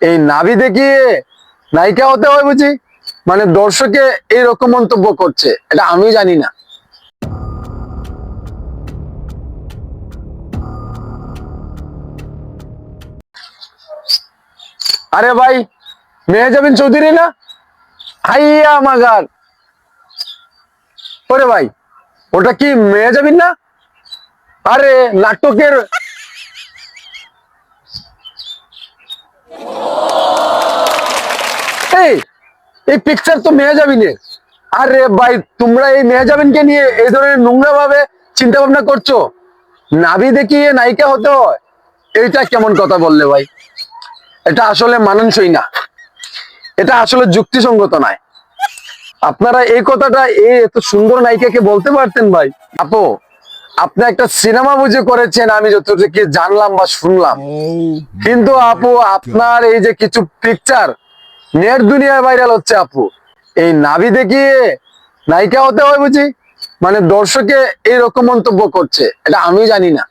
এই নাভি দেখিয়ে নায়িকা হতে হয় বুঝি? মানে দর্শকে এইরকম মন্তব্য করছে, এটা আমি জানি না। আরে ভাই, মেহজাবিন চৌধুরী না? হাইয়া মাগার। ওরে ভাই, ওটা কি মেহজাবিন না? আরে নাটকের এই এই পিকচার তো মেহজাবিনের। আরে ভাই, তোমরা এই মেহজাবিনকে নিয়ে এই ধরনের নোংরা ভাবে চিন্তা ভাবনা করছো? নাভি দেখিয়ে নায়িকা হতে হয়, এইটা কেমন কথা বললে ভাই? এটা আসলে মানানসই না, এটা আসলে যুক্তিসঙ্গত নয়। আপনারা এই কথাটা এই এত সুন্দর নায়িকাকে বলতে পারতেন ভাই। আপু, আপনি একটা সিনেমা বুঝে করেছেন, আমি যতটুকু জানলাম বা শুনলাম। কিন্তু আপু, আপনার এই যে কিছু পিকচার নেট দুনিয়ায় ভাইরাল হচ্ছে আপু, এই নাভি দেখিয়ে নায়িকা হতে হয় বুঝি? মানে দর্শকে এইরকম মন্তব্য করছে, এটা আমি জানি না।